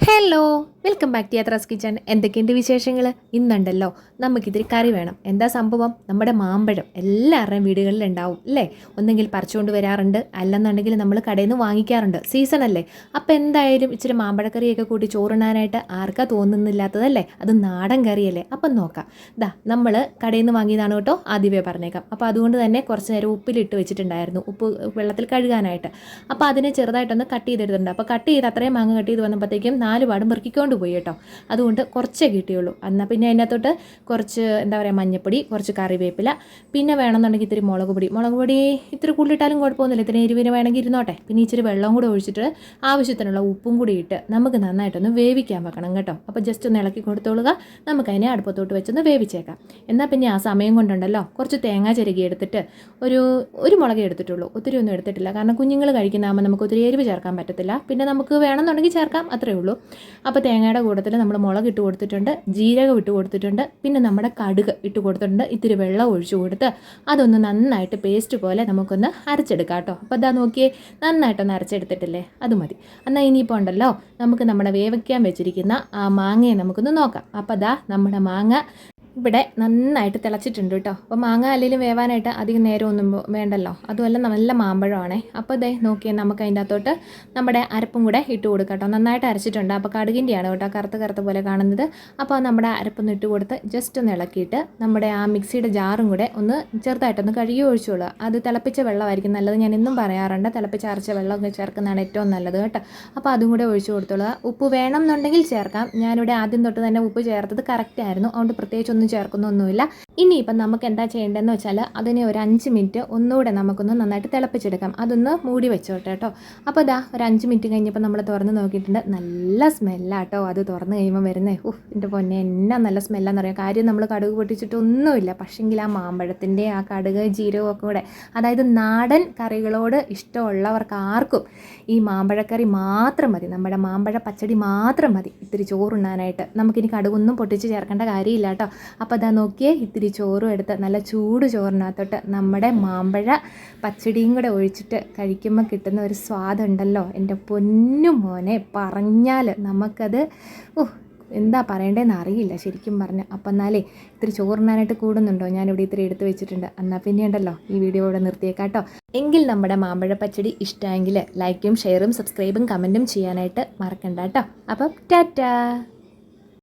Hello, welcome back to Yathra's kitchen. എന്തൊക്കെയുണ്ട് വിശേഷങ്ങൾ? ഇന്നുണ്ടല്ലോ നമുക്കിതിരി കറി വേണം. എന്താ സംഭവം? നമ്മുടെ മാമ്പഴം എല്ലാവരുടെയും വീടുകളിൽ ഉണ്ടാവും അല്ലേ? ഒന്നെങ്കിൽ പറിച്ചുകൊണ്ട് വരാറുണ്ട്, അല്ലെന്നുണ്ടെങ്കിൽ നമ്മൾ കടയിൽ നിന്ന് വാങ്ങിക്കാറുണ്ട്. സീസൺ അല്ലേ? അപ്പോൾ എന്തായാലും ഇച്ചിരി മാമ്പഴക്കറിയൊക്കെ കൂട്ടി ചോറുണ്ണാനായിട്ട് ആർക്കാ തോന്നുന്നില്ലാത്തതല്ലേ? അത് നാടൻ കറിയല്ലേ? അപ്പം നോക്കാം. നമ്മൾ കടയിൽ നിന്ന് വാങ്ങിയതാണ് കേട്ടോ, ആദ്യമേ പറഞ്ഞേക്കാം. അപ്പോൾ അതുകൊണ്ട് തന്നെ കുറച്ച് നേരം ഉപ്പിലിട്ട് വെച്ചിട്ടുണ്ടായിരുന്നു, ഉപ്പ് വെള്ളത്തിൽ കഴുകാനായിട്ട്. അപ്പോൾ അതിനെ ചെറുതായിട്ടൊന്ന് കട്ട് ചെയ്തെടുത്തിട്ടുണ്ട്. അപ്പോൾ കട്ട് ചെയ്ത് അത്രയും മാങ്ങ കട്ട് ചെയ്ത് വന്നപ്പോഴത്തേക്കും 4 പാടും പെറുക്കിക്കൊണ്ട് പോയി കേട്ടോ. അതുകൊണ്ട് കുറച്ചേ കിട്ടിയുള്ളൂ. എന്നാൽ പിന്നെ അതിനകത്തോട്ട് കുറച്ച് മഞ്ഞപ്പൊടി, കുറച്ച് കറിവേപ്പില, പിന്നെ വേണമെന്നുണ്ടെങ്കിൽ ഇത്തിരി മുളക് പൊടി ഇത്തിരി കൂടുതലിട്ടാലും കുഴപ്പമൊന്നുമില്ല. ഇത്തിരി എരിവിന് വേണമെങ്കിൽ ഇരുന്നോട്ടെ. പിന്നെ ഇച്ചിരി വെള്ളം കൂടെ ഒഴിച്ചിട്ട് ആവശ്യത്തിനുള്ള ഉപ്പും കൂടി ഇട്ട് നമുക്ക് നന്നായിട്ടൊന്ന് വേവിക്കാൻ വെക്കണം കേട്ടോ. അപ്പോൾ ജസ്റ്റ് ഒന്ന് ഇളക്കി കൊടുത്തോളുക. നമുക്കതിനെ അടുപ്പത്തോട്ട് വെച്ചൊന്ന് വേവിച്ചേക്കാം. എന്നാൽ പിന്നെ ആ സമയം കൊണ്ടുണ്ടല്ലോ കുറച്ച് തേങ്ങ ചിരകി എടുത്തിട്ട് ഒരു മുളകേ എടുത്തിട്ടുള്ളൂ, ഒത്തിരി ഒന്നും എടുത്തിട്ടില്ല. കാരണം കുഞ്ഞുങ്ങൾ കഴിക്കുന്നതാകുമ്പോൾ നമുക്ക് ഒത്തിരി എരിവ് ചേർക്കാൻ പറ്റത്തില്ല. പിന്നെ നമുക്ക് വേണമെന്നുണ്ടെങ്കിൽ ചേർക്കാം, അത്രേ ഉള്ളൂ. അപ്പോൾ തേങ്ങയുടെ കൂട്ടത്തിൽ നമ്മൾ മുളക് ഇട്ട് കൊടുത്തിട്ടുണ്ട്, ജീരകം ഇട്ട് കൊടുത്തിട്ടുണ്ട്, പിന്നെ നമ്മുടെ കടുക് ഇട്ട് കൊടുത്തിട്ടുണ്ട്. ഇത്തിരി വെള്ളം ഒഴിച്ചു കൊടുത്ത് അതൊന്ന് നന്നായിട്ട് പേസ്റ്റ് പോലെ നമുക്കൊന്ന് അരച്ചെടുക്കാം കേട്ടോ. അപ്പോൾ അതാ നോക്കിയേ, നന്നായിട്ടൊന്ന് അരച്ചെടുത്തിട്ടില്ലേ? അത് മതി. എന്നാൽ ഇനിയിപ്പോൾ ഉണ്ടല്ലോ നമുക്ക് നമ്മുടെ വേവിക്കാൻ വെച്ചിരിക്കുന്ന ആ മാങ്ങയെ നമുക്കൊന്ന് നോക്കാം. അപ്പോൾ അതാ നമ്മുടെ മാങ്ങ ഇവിടെ നന്നായിട്ട് തിളച്ചിട്ടുണ്ട് കേട്ടോ. അപ്പോൾ മാങ്ങ അല്ലെങ്കിലും വേവാനായിട്ട് അധികം നേരമൊന്നും വേണ്ടല്ലോ. അതുമല്ല നല്ല മാമ്പഴമാണേ. അപ്പോൾ ഇതേ നോക്കിയാൽ നമുക്ക് അതിൻ്റെ അകത്തോട്ട് നമ്മുടെ അരപ്പും കൂടെ ഇട്ട് കൊടുക്കാം കേട്ടോ. നന്നായിട്ട് അരച്ചിട്ടുണ്ട്. അപ്പോൾ കടുകിൻ്റെയാണ് കേട്ടോ കറുത്ത പോലെ കാണുന്നത്. അപ്പോൾ നമ്മുടെ അരപ്പൊന്ന് ഇട്ട് കൊടുത്ത് ജസ്റ്റ് ഒന്ന് ഇളക്കിയിട്ട് നമ്മുടെ ആ മിക്സിയുടെ ജാറും കൂടെ ഒന്ന് ചെറുതായിട്ടൊന്ന് കഴുകി ഒഴിച്ചോളുക. അത് തിളപ്പിച്ച വെള്ളമായിരിക്കും നല്ലത്. ഞാൻ എന്നും പറയാറുണ്ട്, തിളപ്പിച്ച അരച്ച വെള്ളമൊക്കെ ചേർക്കുന്നതാണ് ഏറ്റവും നല്ലത് കേട്ടോ. അപ്പോൾ അതും കൂടെ ഒഴിച്ചു കൊടുത്തോളുക. ഉപ്പ് വേണം എന്നുണ്ടെങ്കിൽ ചേർക്കാം. ഞാനിവിടെ ആദ്യം തൊട്ട് തന്നെ ഉപ്പ് ചേർത്തത് കറക്റ്റ് ആയിരുന്നു, അതുകൊണ്ട് പ്രത്യേകിച്ചൊന്നും ചേർക്കുന്നൊന്നുമില്ല. ഇനിയിപ്പം നമുക്ക് എന്താ ചെയ്യേണ്ടതെന്ന് വെച്ചാൽ അതിനെ ഒരു 5 മിനിറ്റ് ഒന്നുകൂടെ നമുക്കൊന്ന് നന്നായിട്ട് തിളപ്പിച്ചെടുക്കാം. അതൊന്ന് മൂടി വെച്ചോട്ടെ കേട്ടോ. അപ്പോൾ ഇതാ ഒരു 5 മിനിറ്റ് കഴിഞ്ഞപ്പോൾ നമ്മൾ തുറന്ന് നോക്കിയിട്ടുണ്ട്. നല്ല സ്മെല്ലാട്ടോ അത് തുറന്ന് കഴിയുമ്പോൾ വരുന്നേ. എൻ്റെ പൊന്നെ, എന്നാ നല്ല സ്മെല്ലാന്ന് പറയാം. കാര്യം നമ്മൾ കടുക് പൊട്ടിച്ചിട്ടൊന്നുമില്ല, പക്ഷെങ്കിൽ ആ മാമ്പഴത്തിൻ്റെ ആ കടുക് ജീരകമൊക്കെ കൂടെ, അതായത് നാടൻ കറികളോട് ഇഷ്ടമുള്ളവർക്ക് ആർക്കും ഈ മാമ്പഴക്കറി മാത്രം മതി, നമ്മുടെ മാമ്പഴ പച്ചടി മാത്രം മതി ഇത്തിരി ചോറുണ്ണാനായിട്ട്. നമുക്കിനി കടുകൊന്നും പൊട്ടിച്ച് ചേർക്കേണ്ട കാര്യമില്ല കേട്ടോ. അപ്പോൾ അതാ നോക്കിയേ, ഇത്തിരി ചോറും എടുത്ത് നല്ല ചൂട് ചോറിനകത്തോട്ട് നമ്മുടെ മാമ്പഴ പച്ചടിയും കൂടെ ഒഴിച്ചിട്ട് കഴിക്കുമ്പോൾ കിട്ടുന്ന ഒരു സ്വാദുണ്ടല്ലോ എൻ്റെ പൊന്നു മോനെ, പറഞ്ഞാൽ നമുക്കത് എന്താ പറയേണ്ടതെന്ന് അറിയില്ല ശരിക്കും പറഞ്ഞ്. അപ്പം എന്നാലേ ഇത്തിരി ചോറിനാനായിട്ട് കൂടുന്നുണ്ടോ? ഞാനിവിടെ ഇത്തിരി എടുത്ത് വെച്ചിട്ടുണ്ട്. എന്നാൽ പിന്നെ ഉണ്ടല്ലോ ഈ വീഡിയോ ഇവിടെ നിർത്തിയേക്കാട്ടോ. എങ്കിൽ നമ്മുടെ മാമ്പഴ പച്ചടി ഇഷ്ടമെങ്കിൽ ലൈക്കും ഷെയറും സബ്സ്ക്രൈബും കമൻറ്റും ചെയ്യാനായിട്ട് മറക്കണ്ട കേട്ടോ. അപ്പം ടാറ്റാ.